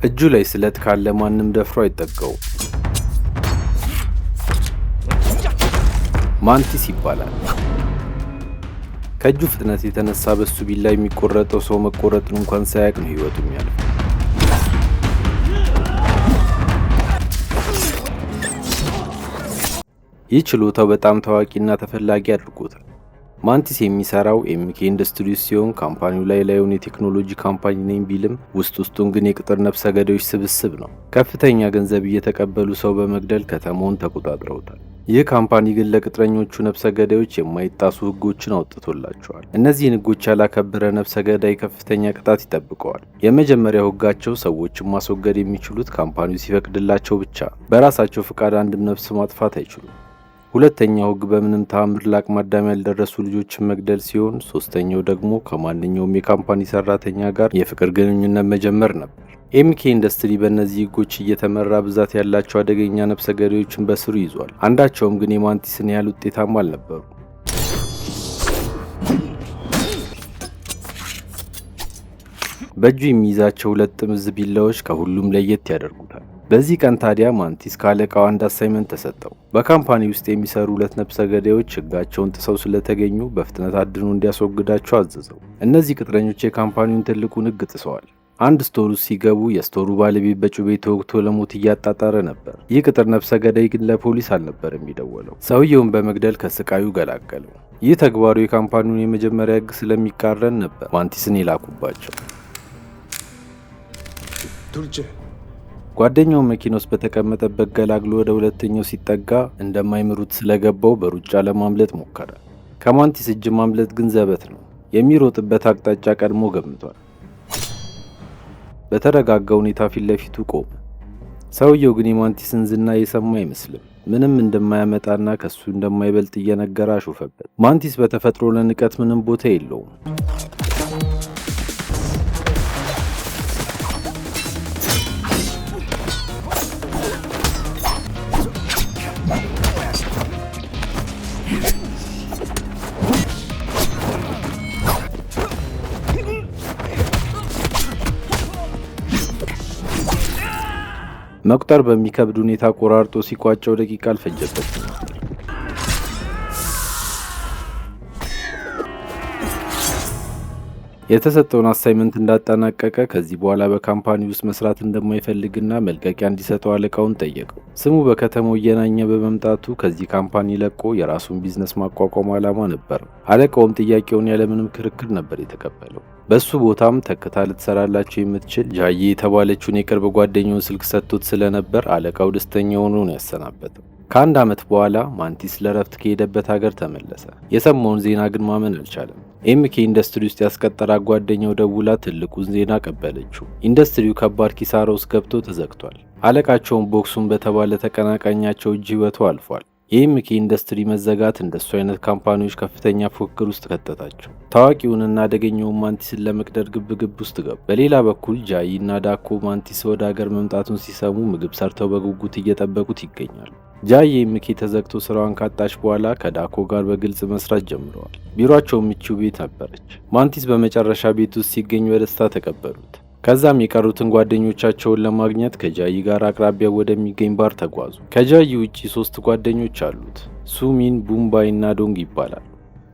እጁ ላይ ስለት ካለ ማንም ደፍሮ አይጠጋው። ማንቲስ ይባላል። ከእጁ ፍጥነት የተነሳ በሱ ቢላ የሚቆረጠው ሰው መቆረጡን እንኳን ሳያውቅ ነው ህይወቱ የሚያልፈው። ይህ ችሎታው በጣም ታዋቂና ተፈላጊ አድርጎታል። ማንቲስ የሚሰራው ኤምኬ ኢንዱስትሪስ ሲሆን ካምፓኒው ላዩን የቴክኖሎጂ ካምፓኒ ነኝ ቢልም ውስጡን ግን የቅጥር ነፍሰ ገዳዮች ስብስብ ነው። ከፍተኛ ገንዘብ እየተቀበሉ ሰው በመግደል ከተማውን ተቆጣጥረውታል። ይህ ካምፓኒ ግን ለቅጥረኞቹ ነፍሰ ገዳዮች የማይጣሱ ህጎችን አውጥቶላቸዋል። እነዚህን ህጎች ያላከበረ ነፍሰ ገዳይ ከፍተኛ ቅጣት ይጠብቀዋል። የመጀመሪያው ህጋቸው ሰዎችን ማስወገድ የሚችሉት ካምፓኒው ሲፈቅድላቸው ብቻ፣ በራሳቸው ፍቃድ አንድም ነፍስ ማጥፋት አይችሉም። ሁለተኛው ህግ በምንም ተአምር ለአቅመ አዳም ያልደረሱ ልጆችን መግደል ሲሆን፣ ሶስተኛው ደግሞ ከማንኛውም የካምፓኒ ሰራተኛ ጋር የፍቅር ግንኙነት መጀመር ነበር። ኤምኬ ኢንዱስትሪ በእነዚህ ህጎች እየተመራ ብዛት ያላቸው አደገኛ ነፍሰ ገዳዮችን በስሩ ይዟል። አንዳቸውም ግን የማንቲስን ያህል ውጤታማ አልነበሩ። በእጁ የሚይዛቸው ሁለት ጥምዝ ቢላዎች ከሁሉም ለየት ያደርጉታል። በዚህ ቀን ታዲያ ማንቲስ ካለቃው አንድ አሳይመንት ተሰጠው። በካምፓኒ ውስጥ የሚሰሩ ሁለት ነፍሰ ገዳዮች ህጋቸውን ጥሰው ስለተገኙ በፍጥነት አድኖ እንዲያስወግዳቸው አዘዘው። እነዚህ ቅጥረኞች የካምፓኒውን ትልቁን ህግ ጥሰዋል። አንድ ስቶር ውስጥ ሲገቡ የስቶሩ ባለቤት በጩቤ ተወግቶ ለሞት እያጣጣረ ነበር። ይህ ቅጥር ነፍሰ ገዳይ ግን ለፖሊስ አልነበር የሚደወለው። ሰውየውን በመግደል ከስቃዩ ገላገለው። ይህ ተግባሩ የካምፓኒውን የመጀመሪያ ህግ ስለሚቃረን ነበር ማንቲስን የላኩባቸው። ጓደኛው መኪና ውስጥ በተቀመጠበት ገላግሎ ወደ ሁለተኛው ሲጠጋ እንደማይምሩት ስለገባው በሩጫ ለማምለጥ ሞከረ። ከማንቲስ እጅ ማምለጥ ግን ዘበት ነው። የሚሮጥበት አቅጣጫ ቀድሞ ገምቷል። በተረጋጋ ሁኔታ ፊት ለፊቱ ቆመ። ሰውየው ግን የማንቲስን ዝና የሰማ አይመስልም። ምንም እንደማያመጣና ከሱ እንደማይበልጥ እየነገረ አሾፈበት። ማንቲስ በተፈጥሮ ለንቀት ምንም ቦታ የለውም። መቁጠር በሚከብድ ሁኔታ ቆራርጦ ሲቋጨው ደቂቃ አልፈጀበትም። የተሰጠውን አሳይመንት እንዳጠናቀቀ ከዚህ በኋላ በካምፓኒ ውስጥ መስራት እንደማይፈልግና መልቀቂያ እንዲሰጠው አለቃውን ጠየቀው። ስሙ በከተማው እየናኘ በመምጣቱ ከዚህ ካምፓኒ ለቆ የራሱን ቢዝነስ ማቋቋም ዓላማ ነበር። አለቃውም ጥያቄውን ያለምንም ክርክር ነበር የተቀበለው። በሱ ቦታም ተክታ ልትሰራላቸው የምትችል ጃዬ የተባለችውን የቅርብ ጓደኛውን ስልክ ሰጥቶት ስለነበር አለቃው ደስተኛ ሆኖ ነው ያሰናበተው። ከአንድ ዓመት በኋላ ማንቲስ ለረፍት ከሄደበት ሀገር ተመለሰ። የሰማውን ዜና ግን ማመን አልቻለም። ኤምኬ ኢንዱስትሪ ውስጥ ያስቀጠራት ጓደኛው ደውላ ትልቁን ዜና ቀበለችው። ኢንዱስትሪው ከባድ ኪሳራ ውስጥ ገብቶ ተዘግቷል። አለቃቸውን ቦክሱን በተባለ ተቀናቃኛቸው እጅ ህይወቱ አልፏል። የኤምኬ ኢንዱስትሪ መዘጋት እንደሱ አይነት ካምፓኒዎች ከፍተኛ ፉክክር ውስጥ ከተታቸው። ታዋቂውንና አደገኛውን ማንቲስን ለመቅደር ግብግብ ውስጥ ገቡ። በሌላ በኩል ጃይ እና ዳኮ ማንቲስ ወደ ሀገር መምጣቱን ሲሰሙ ምግብ ሰርተው በጉጉት እየጠበቁት ይገኛሉ። ጃይ የኤምኬ ተዘግቶ ስራዋን ካጣች በኋላ ከዳኮ ጋር በግልጽ መስራት ጀምረዋል። ቢሮአቸው ምቹ ቤት ነበረች። ማንቲስ በመጨረሻ ቤት ውስጥ ሲገኝ በደስታ ተቀበሉት። ከዛም የቀሩትን ጓደኞቻቸውን ለማግኘት ከጃይ ጋር አቅራቢያው ወደሚገኝ ባር ተጓዙ። ከጃይ ውጪ 3 ጓደኞች አሉት። ሱሚን፣ ቡምባይ እና ዶንግ ይባላሉ።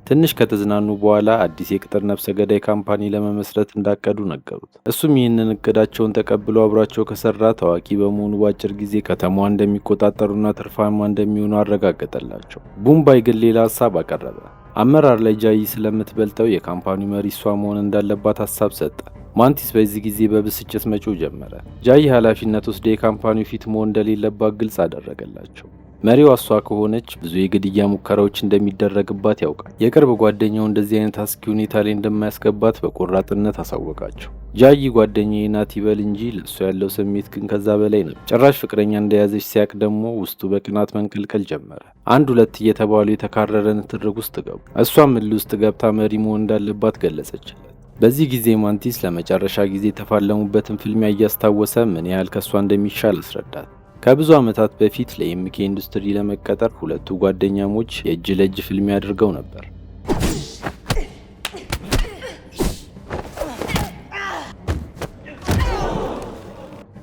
ትንሽ ከተዝናኑ በኋላ አዲስ የቅጥር ነፍሰ ገዳይ ካምፓኒ ለመመስረት እንዳቀዱ ነገሩት። እሱም ይህንን እቅዳቸውን ተቀብሎ አብሯቸው ከሰራ ታዋቂ በመሆኑ በአጭር ጊዜ ከተማዋ እንደሚቆጣጠሩና ትርፋማ እንደሚሆኑ አረጋገጠላቸው። ቡምባይ ግን ሌላ ሀሳብ አቀረበ። አመራር ላይ ጃይ ስለምትበልጠው የካምፓኒው መሪ እሷ መሆን እንዳለባት ሀሳብ ሰጠ። ማንቲስ በዚህ ጊዜ በብስጭት መጮህ ጀመረ። ጃይ ኃላፊነት ወስደ የካምፓኒው ፊት መሆን እንደሌለባት ግልጽ አደረገላቸው። መሪዋ እሷ ከሆነች ብዙ የግድያ ሙከራዎች እንደሚደረግባት ያውቃል። የቅርብ ጓደኛው እንደዚህ አይነት አስጊ ሁኔታ ላይ እንደማያስገባት በቆራጥነት አሳወቃቸው። ጃይ ጓደኛዬ ናት ይበል እንጂ ለእሱ ያለው ስሜት ግን ከዛ በላይ ነው። ጭራሽ ፍቅረኛ እንደያዘች ሲያቅ ደግሞ ውስጡ በቅናት መንቀልቀል ጀመረ። 1-2 እየተባሉ የተካረረ ንትርክ ውስጥ ገቡ። እሷም እልህ ውስጥ ገብታ መሪ መሆን እንዳለባት ገለጸችለት። በዚህ ጊዜ ማንቲስ ለመጨረሻ ጊዜ የተፋለሙበትን ፍልሚያ እያስታወሰ ምን ያህል ከሷ እንደሚሻል አስረዳት። ከብዙ ዓመታት በፊት ለኤምኬ ኢንዱስትሪ ለመቀጠር ሁለቱ ጓደኛሞች የእጅ ለእጅ ፍልሚያ አድርገው ነበር።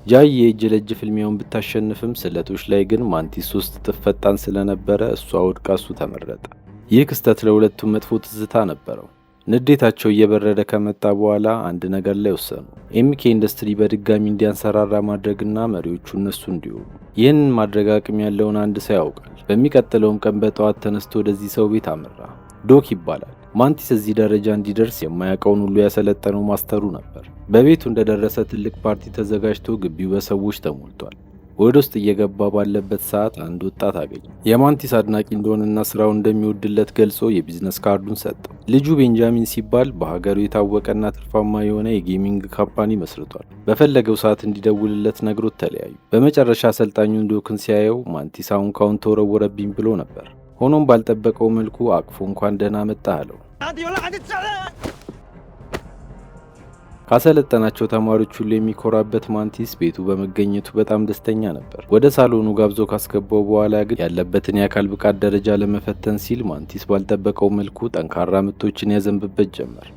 ጃይ የእጅ ለእጅ ፍልሚያውን ብታሸንፍም ስለቶች ላይ ግን ማንቲስ 3 እጥፍ ፈጣን ስለነበረ እሷ ወድቃ እሱ ተመረጠ። ይህ ክስተት ለሁለቱም መጥፎ ትዝታ ነበረው። ንዴታቸው እየበረደ ከመጣ በኋላ አንድ ነገር ላይ ወሰኑ። ኤምኬ ኢንዱስትሪ በድጋሚ እንዲያንሰራራ ማድረግና መሪዎቹ እነሱ እንዲሆኑ። ይህንን ማድረግ አቅም ያለውን አንድ ሰው ያውቃል። በሚቀጥለውም ቀን በጠዋት ተነስቶ ወደዚህ ሰው ቤት አመራ። ዶክ ይባላል። ማንቲስ እዚህ ደረጃ እንዲደርስ የማያውቀውን ሁሉ ያሰለጠነው ማስተሩ ነበር። በቤቱ እንደደረሰ ትልቅ ፓርቲ ተዘጋጅቶ ግቢው በሰዎች ተሞልቷል። ወደ ውስጥ እየገባ ባለበት ሰዓት አንድ ወጣት አገኘ። የማንቲስ አድናቂ እንደሆነና ስራውን እንደሚወድለት ገልጾ የቢዝነስ ካርዱን ሰጠው። ልጁ ቤንጃሚን ሲባል በሀገሩ የታወቀና ትርፋማ የሆነ የጌሚንግ ካምፓኒ መስርቷል። በፈለገው ሰዓት እንዲደውልለት ነግሮት ተለያዩ። በመጨረሻ አሰልጣኙን ዶክን ሲያየው ማንቲስ አሁን ካሁን ተወረወረብኝ ብሎ ነበር። ሆኖም ባልጠበቀው መልኩ አቅፎ እንኳን ደህና መጣህ አለው። ካሰለጠናቸው ተማሪዎች ሁሉ የሚኮራበት ማንቲስ ቤቱ በመገኘቱ በጣም ደስተኛ ነበር። ወደ ሳሎኑ ጋብዞ ካስገባው በኋላ ግን ያለበትን የአካል ብቃት ደረጃ ለመፈተን ሲል ማንቲስ ባልጠበቀው መልኩ ጠንካራ ምቶችን ያዘንብበት ጀመር።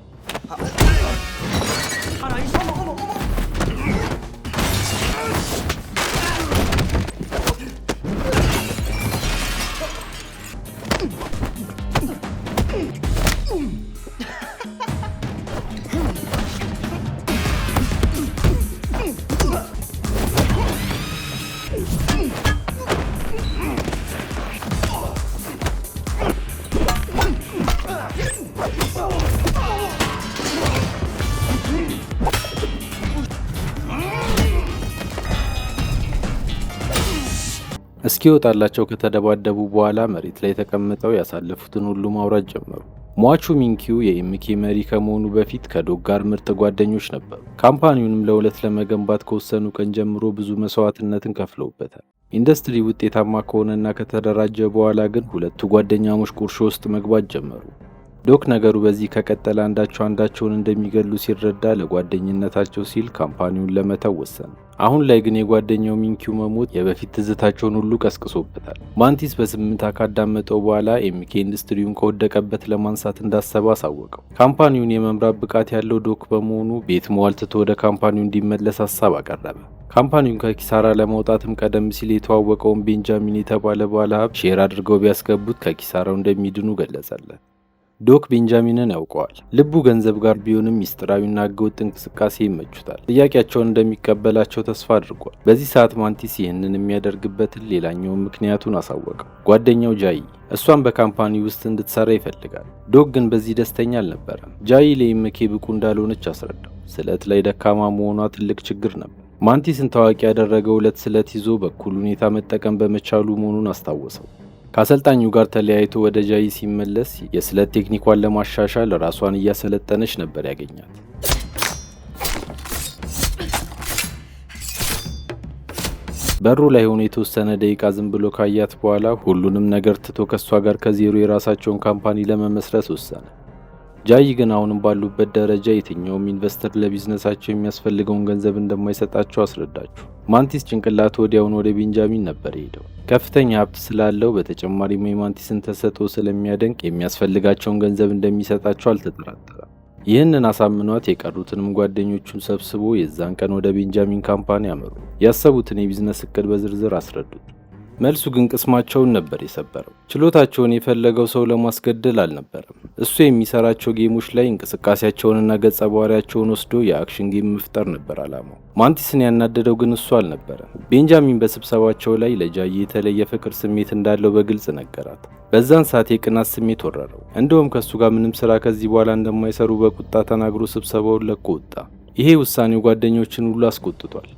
እስኪወጣላቸው ከተደባደቡ በኋላ መሬት ላይ ተቀምጠው ያሳለፉትን ሁሉ ማውራት ጀመሩ። ሟቹ ሚንኪው የኤምኬ መሪ ከመሆኑ በፊት ከዶግ ጋር ምርጥ ጓደኞች ነበሩ። ካምፓኒውንም ለሁለት ለመገንባት ከወሰኑ ቀን ጀምሮ ብዙ መስዋዕትነትን ከፍለውበታል። ኢንዱስትሪ ውጤታማ ከሆነና ከተደራጀ በኋላ ግን ሁለቱ ጓደኛሞች ቁርሾ ውስጥ መግባት ጀመሩ። ዶክ ነገሩ በዚህ ከቀጠለ አንዳቸውን እንደሚገሉ ሲረዳ ለጓደኝነታቸው ሲል ካምፓኒውን ለመተው ወሰነ። አሁን ላይ ግን የጓደኛው ሚንኪው መሞት የበፊት ትዝታቸውን ሁሉ ቀስቅሶበታል። ማንቲስ በስምንት ካዳመጠው በኋላ ኤምኬ ኢንዱስትሪውን ከወደቀበት ለማንሳት እንዳሰበ አሳወቀው። ካምፓኒውን የመምራት ብቃት ያለው ዶክ በመሆኑ ቤት መዋል ትቶ ወደ ካምፓኒው እንዲመለስ ሀሳብ አቀረበ። ካምፓኒውን ከኪሳራ ለማውጣትም ቀደም ሲል የተዋወቀውን ቤንጃሚን የተባለ ባለሀብት ሼር አድርገው ቢያስገቡት ከኪሳራው እንደሚድኑ ገለጸለት። ዶክ ቤንጃሚንን ያውቀዋል። ልቡ ገንዘብ ጋር ቢሆንም ሚስጥራዊና ህገወጥ እንቅስቃሴ ይመቹታል። ጥያቄያቸውን እንደሚቀበላቸው ተስፋ አድርጓል። በዚህ ሰዓት ማንቲስ ይህንን የሚያደርግበትን ሌላኛውን ምክንያቱን አሳወቀው። ጓደኛው ጃይ እሷን በካምፓኒ ውስጥ እንድትሰራ ይፈልጋል። ዶክ ግን በዚህ ደስተኛ አልነበረም። ጃይ ለኤምኬ ብቁ እንዳልሆነች አስረዳው። ስለት ላይ ደካማ መሆኗ ትልቅ ችግር ነበር። ማንቲስን ታዋቂ ያደረገው ሁለት ስለት ይዞ በኩል ሁኔታ መጠቀም በመቻሉ መሆኑን አስታወሰው። ከአሰልጣኙ ጋር ተለያይቶ ወደ ጃይ ሲመለስ የስለት ቴክኒኳን ለማሻሻል ራሷን እያሰለጠነች ነበር ያገኛት። በሩ ላይ ሆኖ የተወሰነ ደቂቃ ዝም ብሎ ካያት በኋላ ሁሉንም ነገር ትቶ ከሷ ጋር ከዜሮ የራሳቸውን ካምፓኒ ለመመስረት ወሰነ። ጃይ ግን አሁንም ባሉበት ደረጃ የትኛውም ኢንቨስተር ለቢዝነሳቸው የሚያስፈልገውን ገንዘብ እንደማይሰጣቸው አስረዳችሁ። ማንቲስ ጭንቅላቱ ወዲያውን ወደ ቤንጃሚን ነበር ሄደው። ከፍተኛ ሀብት ስላለው በተጨማሪም የማንቲስን ተሰጥኦ ስለሚያደንቅ የሚያስፈልጋቸውን ገንዘብ እንደሚሰጣቸው አልተጠራጠረም። ይህንን አሳምኗት የቀሩትንም ጓደኞቹን ሰብስቦ የዛን ቀን ወደ ቤንጃሚን ካምፓኒ አመሩ። ያሰቡትን የቢዝነስ እቅድ በዝርዝር አስረዱት። መልሱ ግን ቅስማቸውን ነበር የሰበረው። ችሎታቸውን የፈለገው ሰው ለማስገደል አልነበረም። እሱ የሚሰራቸው ጌሞች ላይ እንቅስቃሴያቸውንና ገጸ ባህሪያቸውን ወስዶ የአክሽን ጌም መፍጠር ነበር አላማው። ማንቲስን ያናደደው ግን እሱ አልነበረም። ቤንጃሚን በስብሰባቸው ላይ ለጃይ የተለየ ፍቅር ስሜት እንዳለው በግልጽ ነገራት። በዛን ሰዓት የቅናት ስሜት ወረረው። እንደውም ከሱ ጋር ምንም ስራ ከዚህ በኋላ እንደማይሰሩ በቁጣ ተናግሮ ስብሰባውን ለቆ ወጣ። ይሄ ውሳኔው ጓደኞችን ሁሉ አስቆጥቷል።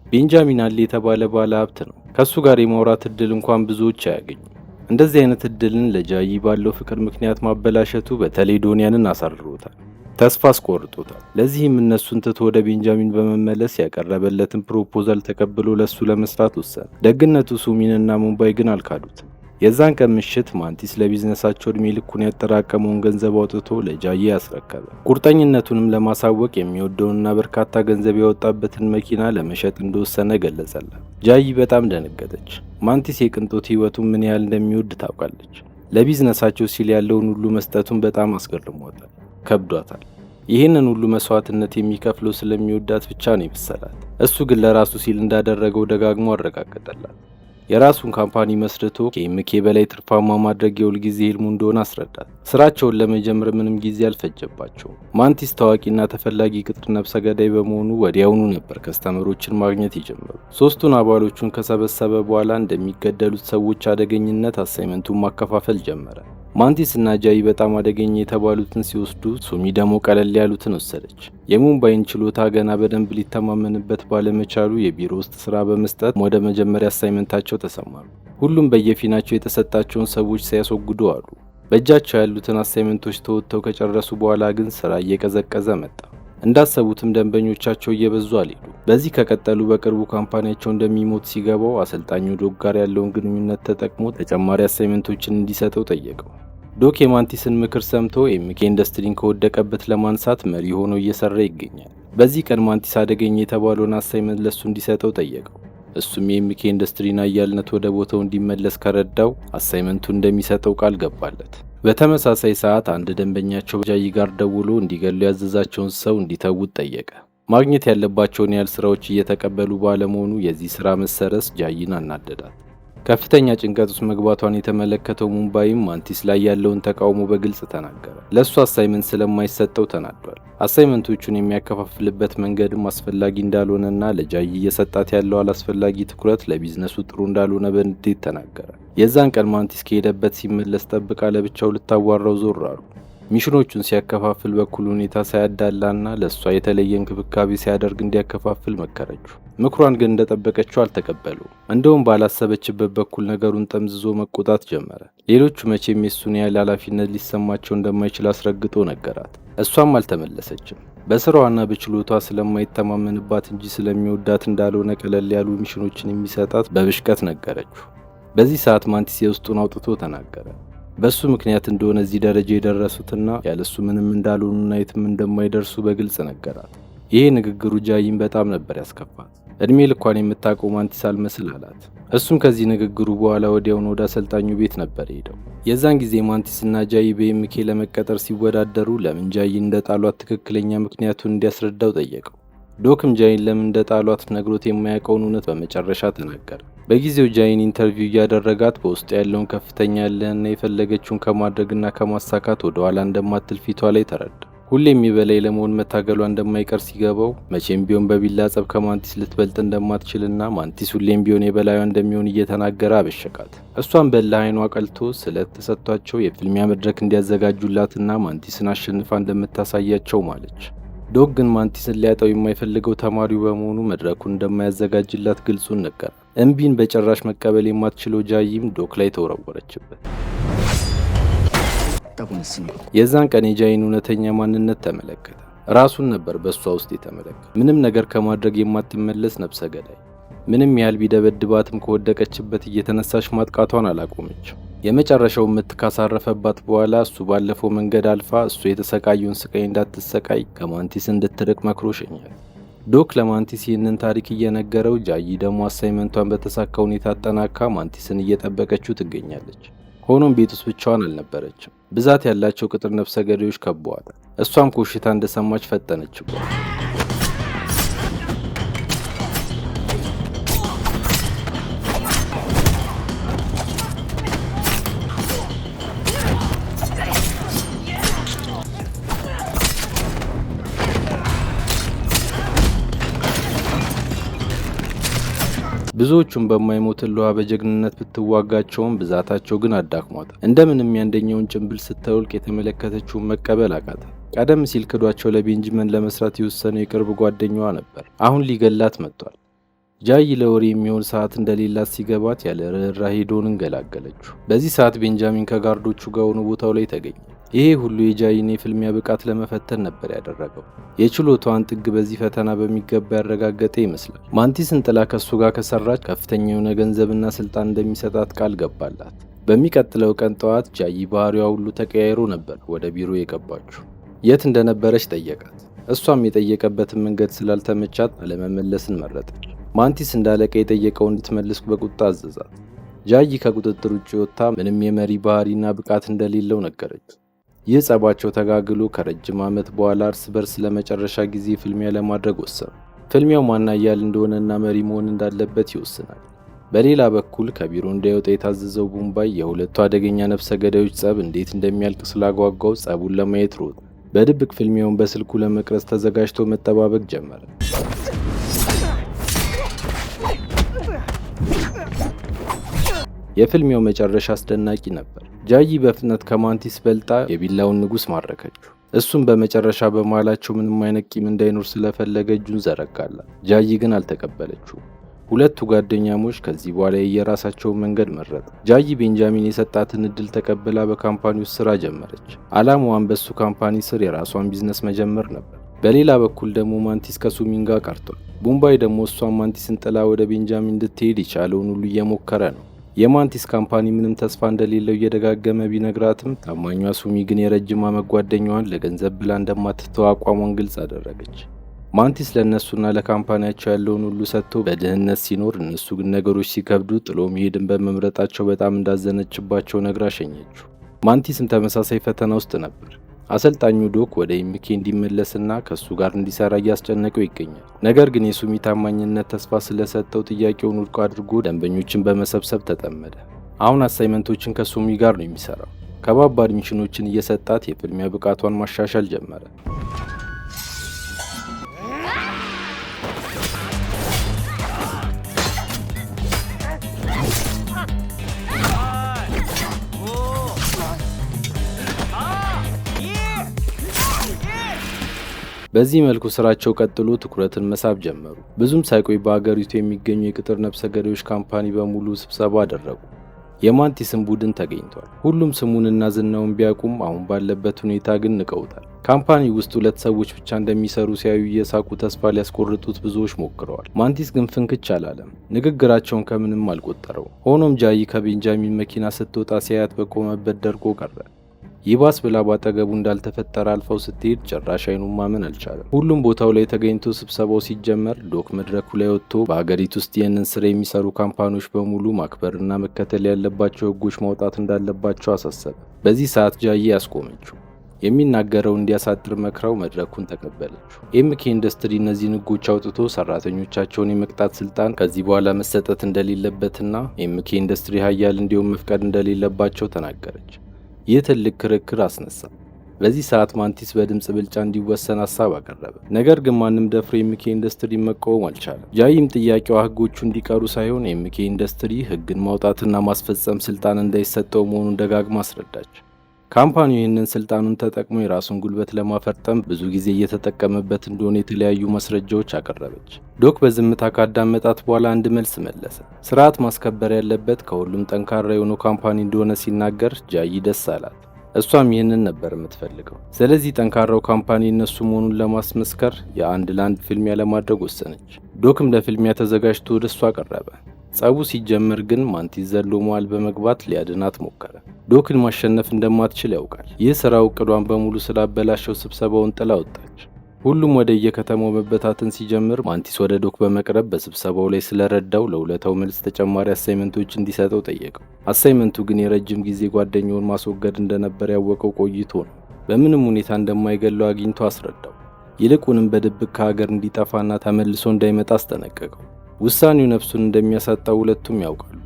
ቤንጃሚን አለ የተባለ ባለ ሀብት ነው። ከሱ ጋር የማውራት እድል እንኳን ብዙዎች አያገኙም። እንደዚህ አይነት እድልን ለጃይ ባለው ፍቅር ምክንያት ማበላሸቱ በተለይ ዶኒያንን አሳርሮታል፣ ተስፋ አስቆርጦታል። ለዚህም እነሱን ትቶ ወደ ቤንጃሚን በመመለስ ያቀረበለትን ፕሮፖዛል ተቀብሎ ለሱ ለመስራት ወሰነ። ደግነቱ ሱሚንና ሙምባይ ግን አልካዱትም። የዛን ቀን ምሽት ማንቲስ ለቢዝነሳቸው እድሜ ልኩን ያጠራቀመውን ገንዘብ አውጥቶ ለጃይ ያስረከበ። ቁርጠኝነቱንም ለማሳወቅ የሚወደውንና በርካታ ገንዘብ ያወጣበትን መኪና ለመሸጥ እንደወሰነ ገለጸላት። ጃይ በጣም ደነገጠች። ማንቲስ የቅንጦት ህይወቱን ምን ያህል እንደሚወድ ታውቃለች። ለቢዝነሳቸው ሲል ያለውን ሁሉ መስጠቱን በጣም አስገርሟታል፣ ከብዷታል። ይህንን ሁሉ መስዋዕትነት የሚከፍለው ስለሚወዳት ብቻ ነው ይመሰላል። እሱ ግን ለራሱ ሲል እንዳደረገው ደጋግሞ አረጋገጠላት። የራሱን ካምፓኒ መስርቶ ከኤምኬ በላይ ትርፋማ ማድረግ የሁልጊዜ ህልሙ እንደሆነ አስረዳት። ስራቸውን ለመጀመር ምንም ጊዜ አልፈጀባቸውም። ማንቲስ ታዋቂና ተፈላጊ ቅጥር ነፍሰ ገዳይ በመሆኑ ወዲያውኑ ነበር ከስተመሮችን ማግኘት የጀመሩ። ሶስቱን አባሎቹን ከሰበሰበ በኋላ እንደሚገደሉት ሰዎች አደገኝነት አሳይመንቱን ማከፋፈል ጀመረ። ማንቲስ እና ጃይ በጣም አደገኛ የተባሉትን ሲወስዱ፣ ሱሚ ደግሞ ቀለል ያሉትን ወሰደች። የሙምባይን ችሎታ ገና በደንብ ሊተማመንበት ባለመቻሉ የቢሮ ውስጥ ስራ በመስጠት ወደ መጀመሪያ አሳይመንታቸው ተሰማሩ። ሁሉም በየፊናቸው የተሰጣቸውን ሰዎች ሲያስወግዱ አሉ። በእጃቸው ያሉትን አሳይመንቶች ተወጥተው ከጨረሱ በኋላ ግን ስራ እየቀዘቀዘ መጣ። እንዳሰቡትም ደንበኞቻቸው እየበዙ አልሄዱ። በዚህ ከቀጠሉ በቅርቡ ካምፓኒያቸው እንደሚሞት ሲገባው አሰልጣኙ ዶክ ጋር ያለውን ግንኙነት ተጠቅሞ ተጨማሪ አሳይመንቶችን እንዲሰጠው ጠየቀው። ዶክ የማንቲስን ምክር ሰምቶ ኤምኬ ኢንዱስትሪን ከወደቀበት ለማንሳት መሪ ሆኖ እየሰራ ይገኛል። በዚህ ቀን ማንቲስ አደገኛ የተባለውን አሳይመንት ለሱ እንዲሰጠው ጠየቀው። እሱም የኤምኬ ኢንዱስትሪን አያልነት ወደ ቦታው እንዲመለስ ከረዳው አሳይመንቱ እንደሚሰጠው ቃል ገባለት። በተመሳሳይ ሰዓት አንድ ደንበኛቸው ጃይ ጋር ደውሎ እንዲገሉ ያዘዛቸውን ሰው እንዲተውት ጠየቀ። ማግኘት ያለባቸውን ያህል ስራዎች እየተቀበሉ ባለመሆኑ የዚህ ስራ መሰረስ ጃይን አናደዳት። ከፍተኛ ጭንቀት ውስጥ መግባቷን የተመለከተው ሙምባይም ማንቲስ ላይ ያለውን ተቃውሞ በግልጽ ተናገረ። ለሱ አሳይመንት ስለማይሰጠው ተናዷል። አሳይመንቶቹን የሚያከፋፍልበት መንገድም አስፈላጊ እንዳልሆነና ለጃይ እየሰጣት ያለው አላስፈላጊ ትኩረት ለቢዝነሱ ጥሩ እንዳልሆነ በንዴት ተናገረ። የዛን ቀን ማንቲስ ከሄደበት ሲመለስ ጠብቃ ለብቻው ልታዋራው ዞር አሉ። ሚሽኖቹን ሲያከፋፍል በኩል ሁኔታ ሳያዳላና ለእሷ የተለየ እንክብካቤ ሲያደርግ እንዲያከፋፍል መከረችው። ምክሯን ግን እንደጠበቀችው አልተቀበሉም። እንደውም ባላሰበችበት በኩል ነገሩን ጠምዝዞ መቆጣት ጀመረ። ሌሎቹ መቼም የሱን ያህል ኃላፊነት ሊሰማቸው እንደማይችል አስረግጦ ነገራት። እሷም አልተመለሰችም። በስራዋና በችሎቷ ስለማይተማመንባት እንጂ ስለሚወዳት እንዳልሆነ ቀለል ያሉ ሚሽኖችን የሚሰጣት በብሽቀት ነገረችው። በዚህ ሰዓት ማንቲስ የውስጡን አውጥቶ ተናገረ። በሱ ምክንያት እንደሆነ እዚህ ደረጃ የደረሱትና ያለሱ ምንም እንዳልሆኑና የትም እንደማይደርሱ በግልጽ ነገራት። ይሄ ንግግሩ ጃይን በጣም ነበር ያስከፋት። እድሜ ልኳን የምታውቀው ማንቲስ አልመስል አላት። እሱም ከዚህ ንግግሩ በኋላ ወዲያውኑ ወደ አሰልጣኙ ቤት ነበር ሄደው። የዛን ጊዜ ማንቲስና ጃይ በኤምኬ ለመቀጠር ሲወዳደሩ ለምን ጃይን እንደጣሏት ትክክለኛ ምክንያቱን እንዲያስረዳው ጠየቀው። ዶክም ጃይን ለምን እንደጣሏት ነግሮት የማያውቀውን እውነት በመጨረሻ ተናገረ። በጊዜው ጃይን ኢንተርቪው እያደረጋት በውስጡ ያለውን ከፍተኛ ያለህና የፈለገችውን ከማድረግና ከማሳካት ወደ ኋላ እንደማትል ፊቷ ላይ ተረዳ። ሁሌም የበላይ ለመሆን መታገሏ እንደማይቀር ሲገባው መቼም ቢሆን በቢላ ጸብ ከማንቲስ ልትበልጥ እንደማትችልና ማንቲስ ሁሌም ቢሆን የበላዩ እንደሚሆን እየተናገረ አበሸቃት። እሷን በላ አይኗ ቀልቶ ስለት ተሰጥቷቸው የፍልሚያ መድረክ እንዲያዘጋጁላትና ማንቲስን አሸንፋ እንደምታሳያቸው ማለች። ዶክ ግን ማንቲስን ሊያጣው የማይፈልገው ተማሪው በመሆኑ መድረኩን እንደማያዘጋጅላት ግልጹን ነገራት። እምቢን በጭራሽ መቀበል የማትችለው ጃይም ዶክ ላይ ተወረወረችበት። የዛን ቀን የጃይን እውነተኛ ማንነት ተመለከተ። ራሱን ነበር በእሷ ውስጥ የተመለከተ። ምንም ነገር ከማድረግ የማትመለስ ነፍሰ ገዳይ። ምንም ያህል ቢደበድባትም ከወደቀችበት እየተነሳች ማጥቃቷን አላቆመችም። የመጨረሻው ምት ካሳረፈባት በኋላ እሱ ባለፈው መንገድ አልፋ እሱ የተሰቃየውን ስቃይ እንዳትሰቃይ ከማንቲስ እንድትርቅ መክሮ ሸኛል። ዶክ ለማንቲስ ይህንን ታሪክ እየነገረው፣ ጃይ ደግሞ አሳይመንቷን በተሳካ ሁኔታ አጠናካ ማንቲስን እየጠበቀችው ትገኛለች። ሆኖም ቤት ውስጥ ብቻዋን አልነበረችም። ብዛት ያላቸው ቅጥር ነፍሰ ገዳዮች ከበዋታል። እሷም ኮሽታ እንደሰማች ፈጠነችባት። ብዙዎቹም በማይሞት እልዋ በጀግንነት ብትዋጋቸውም ብዛታቸው ግን አዳክሟታል። እንደምንም ያንደኛውን ጭንብል ስትወልቅ የተመለከተችውን መቀበል አቃታት። ቀደም ሲል ክዷቸው ለቤንጃሚን ለመስራት የወሰነው የቅርብ ጓደኛዋ ነበር። አሁን ሊገላት መጥቷል። ጃይ ለወሬ የሚሆን ሰዓት እንደሌላት ሲገባት ያለ ርኅራኄ ዶንን ገላገለችው። በዚህ ሰዓት ቤንጃሚን ከጋርዶቹ ጋር ሆኖ ቦታው ላይ ተገኘ። ይሄ ሁሉ የጃይን የፍልሚያ ብቃት ለመፈተን ነበር ያደረገው። የችሎታዋን ጥግ በዚህ ፈተና በሚገባ ያረጋገጠ ይመስላል። ማንቲስን ጥላ ከሱ ጋር ከሰራች ከፍተኛ የሆነ ገንዘብና ስልጣን እንደሚሰጣት ቃል ገባላት። በሚቀጥለው ቀን ጠዋት ጃይ ባህሪዋ ሁሉ ተቀያይሮ ነበር ወደ ቢሮ የገባችው። የት እንደነበረች ጠየቃት። እሷም የጠየቀበትን መንገድ ስላልተመቻት አለመመለስን መረጠች። ማንቲስ እንዳለቀ የጠየቀው እንድትመልስ በቁጣ አዘዛት። ጃይ ከቁጥጥር ውጭ ወጥታ ምንም የመሪ ባህሪና ብቃት እንደሌለው ነገረች። ይህ ጸባቸው ተጋግሎ ከረጅም ዓመት በኋላ እርስ በርስ ለመጨረሻ ጊዜ ፍልሚያ ለማድረግ ወሰኑ። ፍልሚያው ማን ኃያል እንደሆነና መሪ መሆን እንዳለበት ይወስናል። በሌላ በኩል ከቢሮ እንዳይወጣ የታዘዘው ቡምባይ የሁለቱ አደገኛ ነፍሰ ገዳዮች ጸብ እንዴት እንደሚያልቅ ስላጓጓው ጸቡን ለማየት ሮጠ። በድብቅ ፍልሚያውን በስልኩ ለመቅረጽ ተዘጋጅቶ መጠባበቅ ጀመረ። የፍልሚያው መጨረሻ አስደናቂ ነበር። ጃይ በፍጥነት ከማንቲስ በልጣ የቢላውን ንጉሥ ማረከችው። እሱም በመጨረሻ በመሃላቸው ምንም አይነት ቂም እንዳይኖር ስለፈለገ እጁን ዘረጋላት። ጃይ ግን አልተቀበለችው። ሁለቱ ጓደኛሞች ከዚህ በኋላ የየራሳቸውን መንገድ መረጡ። ጃይ ቤንጃሚን የሰጣትን እድል ተቀብላ በካምፓኒ ውስጥ ስራ ጀመረች። ዓላማዋን በሱ ካምፓኒ ስር የራሷን ቢዝነስ መጀመር ነበር። በሌላ በኩል ደግሞ ማንቲስ ከሱሚን ጋር ቀርቷል። ቡምባይ ደግሞ እሷን ማንቲስን ጥላ ወደ ቤንጃሚን እንድትሄድ የቻለውን ሁሉ እየሞከረ ነው። የማንቲስ ካምፓኒ ምንም ተስፋ እንደሌለው እየደጋገመ ቢነግራትም ታማኟ ሱሚ ግን የረጅም ዓመት ጓደኛዋን ለገንዘብ ብላ እንደማትተው አቋሟን ግልጽ አደረገች። ማንቲስ ለእነሱና ለካምፓኒያቸው ያለውን ሁሉ ሰጥቶ በድህነት ሲኖር፣ እነሱ ግን ነገሮች ሲከብዱ ጥሎ መሄድን በመምረጣቸው በጣም እንዳዘነችባቸው ነግራ ሸኘችው። ማንቲስም ተመሳሳይ ፈተና ውስጥ ነበር። አሰልጣኙ ዶክ ወደ ኤምኬ እንዲመለስና ከሱ ጋር እንዲሰራ እያስጨነቀው ይገኛል። ነገር ግን የሱሚ ታማኝነት ተስፋ ስለሰጠው ጥያቄውን ውድቅ አድርጎ ደንበኞችን በመሰብሰብ ተጠመደ። አሁን አሳይመንቶችን ከሱሚ ጋር ነው የሚሰራው። ከባባድ ሚሽኖችን እየሰጣት የፍልሚያ ብቃቷን ማሻሻል ጀመረ። በዚህ መልኩ ስራቸው ቀጥሎ ትኩረትን መሳብ ጀመሩ። ብዙም ሳይቆይ በአገሪቱ የሚገኙ የቅጥር ነፍሰ ገዳዮች ካምፓኒ በሙሉ ስብሰባ አደረጉ። የማንቲስም ቡድን ተገኝቷል። ሁሉም ስሙንና ዝናውን ቢያውቁም አሁን ባለበት ሁኔታ ግን ንቀውታል። ካምፓኒ ውስጥ ሁለት ሰዎች ብቻ እንደሚሰሩ ሲያዩ እየሳቁ ተስፋ ሊያስቆርጡት ብዙዎች ሞክረዋል። ማንቲስ ግን ፍንክች አላለም። ንግግራቸውን ከምንም አልቆጠረው። ሆኖም ጃይ ከቤንጃሚን መኪና ስትወጣ ሲያያት በቆመበት ደርቆ ቀረ። ይባስ ብላ ባጠገቡ እንዳልተፈጠረ አልፈው ስትሄድ ጭራሽ አይኑን ማመን አልቻለም። ሁሉም ቦታው ላይ ተገኝቶ ስብሰባው ሲጀመር ዶክ መድረኩ ላይ ወጥቶ በሀገሪቱ ውስጥ ይህንን ስራ የሚሰሩ ካምፓኒዎች በሙሉ ማክበርና መከተል ያለባቸው ሕጎች ማውጣት እንዳለባቸው አሳሰበ። በዚህ ሰዓት ጃይ ያስቆመችው። የሚናገረው እንዲያሳጥር መክረው መድረኩን ተቀበለችው። ኤምኬ ኢንዱስትሪ እነዚህን ሕጎች አውጥቶ ሰራተኞቻቸውን የመቅጣት ስልጣን ከዚህ በኋላ መሰጠት እንደሌለበትና ኤምኬ ኢንዱስትሪ ሀያል እንዲሆን መፍቀድ እንደሌለባቸው ተናገረች። ይህ ትልቅ ክርክር አስነሳ። በዚህ ሰዓት ማንቲስ በድምጽ ብልጫ እንዲወሰን ሀሳብ አቀረበ። ነገር ግን ማንም ደፍሮ ኤምኬ ኢንዱስትሪ መቃወም አልቻለም። ጃይም ጥያቄዋ ህጎቹ እንዲቀሩ ሳይሆን ኤምኬ ኢንዱስትሪ ህግን ማውጣትና ማስፈጸም ስልጣን እንዳይሰጠው መሆኑን ደጋግማ አስረዳች። ካምፓኒው ይህንን ስልጣኑን ተጠቅሞ የራሱን ጉልበት ለማፈርጠም ብዙ ጊዜ እየተጠቀመበት እንደሆነ የተለያዩ ማስረጃዎች አቀረበች። ዶክ በዝምታ ካዳመጣት በኋላ አንድ መልስ መለሰ። ስርዓት ማስከበር ያለበት ከሁሉም ጠንካራ የሆነው ካምፓኒ እንደሆነ ሲናገር ጃይ ደስ አላት። እሷም ይህንን ነበር የምትፈልገው። ስለዚህ ጠንካራው ካምፓኒ እነሱ መሆኑን ለማስመስከር የአንድ ለአንድ ፍልሚያ ለማድረግ ወሰነች። ዶክም ለፍልሚያ ተዘጋጅቶ ወደ እሷ ቀረበ። ጸቡ ሲጀመር ግን ማንቲስ ዘሎ መሃል በመግባት ሊያድናት ሞከረ። ዶክን ማሸነፍ እንደማትችል ያውቃል። ይህ ስራው እቅዷን በሙሉ ስላበላሸው ስብሰባውን ጥላ ወጣች። ሁሉም ወደ የከተማው መበታተን ሲጀምር ማንቲስ ወደ ዶክ በመቅረብ በስብሰባው ላይ ስለረዳው ለውለታው መልስ ተጨማሪ አሳይመንቶች እንዲሰጠው ጠየቀው። አሳይመንቱ ግን የረጅም ጊዜ ጓደኛውን ማስወገድ እንደነበር ያወቀው ቆይቶ ነው። በምንም ሁኔታ እንደማይገለው አግኝቶ አስረዳው። ይልቁንም በድብቅ ከሀገር እንዲጠፋና ተመልሶ እንዳይመጣ አስጠነቀቀው። ውሳኔው ነፍሱን እንደሚያሳጣው ሁለቱም ያውቃሉ።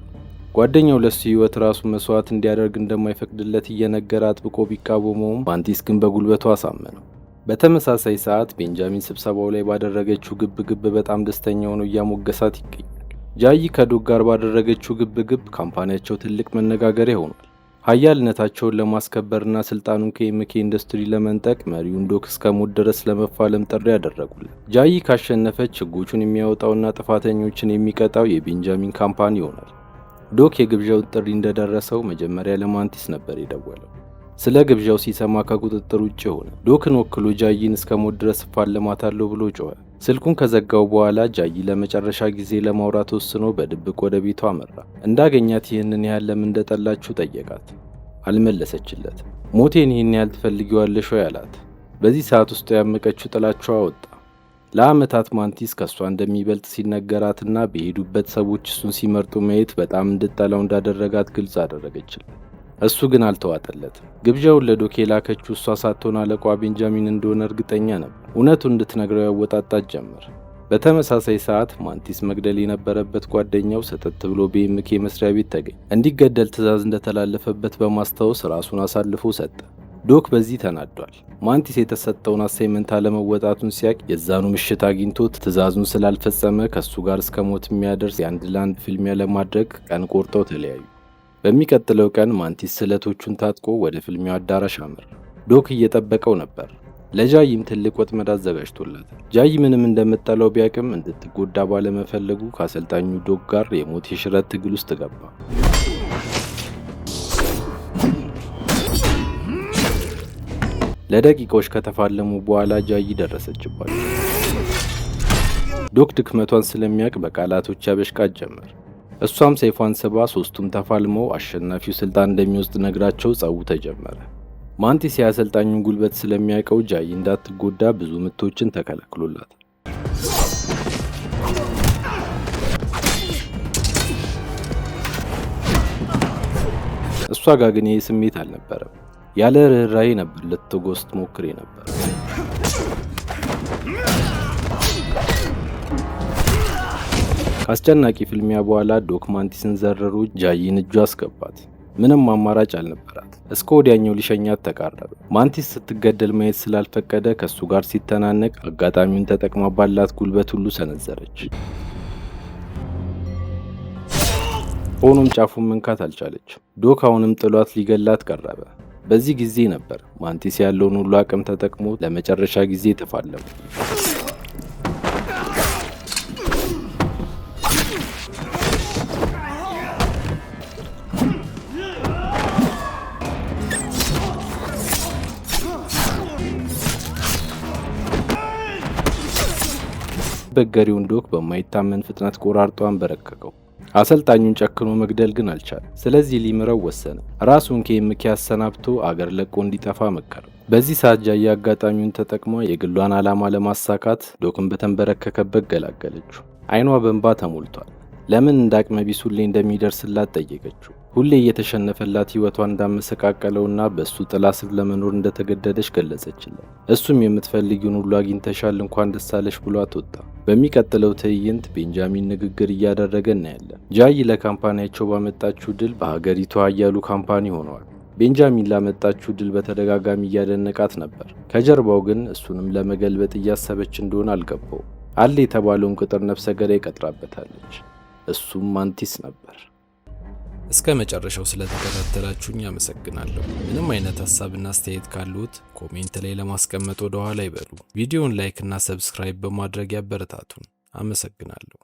ጓደኛው ለሱ ህይወት ራሱ መስዋዕት እንዲያደርግ እንደማይፈቅድለት እየነገረ አጥብቆ ቢቃወመውም ማንቲስ ግን በጉልበቱ አሳመነው። በተመሳሳይ ሰዓት ቤንጃሚን ስብሰባው ላይ ባደረገችው ግብግብ በጣም ደስተኛ ሆኖ እያሞገሳት ይገኛል። ጃይ ከዶክ ጋር ባደረገችው ግብግብ ካምፓኒያቸው ትልቅ መነጋገሪያ ሆኗል። ሀያልነታቸውን ለማስከበርና ስልጣኑን ከኤምኬ ኢንዱስትሪ ለመንጠቅ መሪውን ዶክ እስከ ሞት ድረስ ለመፋለም ጥሪ ያደረጉለት። ጃይ ካሸነፈች ህጎቹን የሚያወጣውና ጥፋተኞችን የሚቀጣው የቤንጃሚን ካምፓኒ ይሆናል። ዶክ የግብዣውን ጥሪ እንደደረሰው መጀመሪያ ለማንቲስ ነበር የደወለው። ስለ ግብዣው ሲሰማ ከቁጥጥር ውጭ ሆነ። ዶክን ወክሎ ጃይን እስከ ሞት ድረስ እፋለማታለሁ ብሎ ጮኸ። ስልኩን ከዘጋው በኋላ ጃይ ለመጨረሻ ጊዜ ለማውራት ወስኖ በድብቅ ወደ ቤቷ አመራ። እንዳገኛት ይህንን ያህል ለምን እንደጠላችሁ ጠየቃት። አልመለሰችለትም። ሞቴን ይህን ያህል ትፈልጊዋለሽ ወይ አላት። በዚህ ሰዓት ውስጥ ያመቀችው ጥላቻዋ ወጣ። ለአመታት ማንቲስ ከሷ እንደሚበልጥ ሲነገራትና በሄዱበት ሰዎች እሱን ሲመርጡ ማየት በጣም እንድጠላው እንዳደረጋት ግልጽ አደረገችለት። እሱ ግን አልተዋጠለትም። ግብዣውን ለዶክ የላከችው እሷ ሳትሆን አለቋ ቤንጃሚን እንደሆነ እርግጠኛ ነበር። እውነቱን እንድትነግረው ያወጣጣት ጀመር። በተመሳሳይ ሰዓት ማንቲስ መግደል የነበረበት ጓደኛው ሰተት ብሎ በኤምኬ መስሪያ ቤት ተገኘ። እንዲገደል ትዕዛዝ እንደተላለፈበት በማስታወስ ራሱን አሳልፎ ሰጠ። ዶክ በዚህ ተናዷል። ማንቲስ የተሰጠውን አሳይመንት አለመወጣቱን ሲያቅ የዛኑ ምሽት አግኝቶት ትዕዛዙን ስላልፈጸመ ከሱ ጋር እስከ ሞት የሚያደርስ የአንድ ለአንድ ፍልሚያ ለማድረግ ቀን ቆርጠው ተለያዩ። በሚቀጥለው ቀን ማንቲስ ስለቶቹን ታጥቆ ወደ ፍልሚያው አዳራሽ አመራ። ዶክ እየጠበቀው ነበር። ለጃይም ትልቅ ወጥመድ አዘጋጅቶላታል። ጃይ ምንም እንደምጠላው ቢያቅም እንድትጎዳ ባለመፈለጉ ከአሰልጣኙ ዶክ ጋር የሞት የሽረት ትግል ውስጥ ገባ። ለደቂቃዎች ከተፋለሙ በኋላ ጃይ ደረሰችባቸው። ዶክ ድክመቷን ስለሚያውቅ በቃላቶች ያበሽቃት ጀመር። እሷም ሰይፏን ስባ ሶስቱም ተፋልመው አሸናፊው ስልጣን እንደሚወስድ ነግራቸው ጸቡ ተጀመረ። ማንቲስ የአሰልጣኙን ጉልበት ስለሚያውቀው ጃይ እንዳትጎዳ ብዙ ምቶችን ተከላክሎላት። እሷ ጋር ግን ይህ ስሜት አልነበረም። ያለ ርኅራኄ ነበር ልትጎስት ሞክሬ ነበር። ከአስጨናቂ ፍልሚያ በኋላ ዶክ ማንቲስን ዘረሩ። ጃይን እጁ አስገባት። ምንም አማራጭ አልነበራት። እስከ ወዲያኛው ሊሸኛት ተቃረበ። ማንቲስ ስትገደል ማየት ስላልፈቀደ ከሱ ጋር ሲተናነቅ አጋጣሚውን ተጠቅማ ባላት ጉልበት ሁሉ ሰነዘረች። ሆኖም ጫፉን መንካት አልቻለች። ዶክ አሁንም ጥሏት ሊገላት ቀረበ። በዚህ ጊዜ ነበር ማንቲስ ያለውን ሁሉ አቅም ተጠቅሞ ለመጨረሻ ጊዜ ተፋለሙ። በገሪውን ዶክ በማይታመን ፍጥነት ቆራርጦ አንበረከከው። አሰልጣኙን ጨክኖ መግደል ግን አልቻለም። ስለዚህ ሊምረው ወሰነ። ራሱን ከኤምኬ አሰናብቶ አገር ለቆ እንዲጠፋ መከረው። በዚህ ሰዓት ጃይ አጋጣሚውን ተጠቅማ የግሏን ዓላማ ለማሳካት ዶክን በተንበረከከበት ገላገለችው። አይኗ በእንባ ተሞልቷል። ለምን እንዳቅመ ቢስ ሁሌ እንደሚደርስላት ጠየቀችው። ሁሌ እየተሸነፈላት ህይወቷን እንዳመሰቃቀለውና በሱ ጥላ ስር ለመኖር እንደተገደደች ገለጸችለት። እሱም የምትፈልጊውን ሁሉ አግኝተሻል እንኳን ደስ አለሽ ብሏት ወጣ። በሚቀጥለው ትዕይንት ቤንጃሚን ንግግር እያደረገ እናያለን። ጃይ ለካምፓኒያቸው ባመጣችው ድል በሀገሪቱ ኃያሉ ካምፓኒ ሆነዋል። ቤንጃሚን ላመጣችው ድል በተደጋጋሚ እያደነቃት ነበር። ከጀርባው ግን እሱንም ለመገልበጥ እያሰበች እንደሆነ አልገባው። አለ የተባለውን ቅጥር ነፍሰ ገዳይ ቀጥራበታለች። እሱም ማንቲስ ነበር። እስከ መጨረሻው ስለተከታተላችሁኝ አመሰግናለሁ። ምንም አይነት ሐሳብና አስተያየት ካሉት ኮሜንት ላይ ለማስቀመጥ ወደ ኋላ ይበሉ። ቪዲዮውን ላይክ እና ሰብስክራይብ በማድረግ ያበረታቱን። አመሰግናለሁ።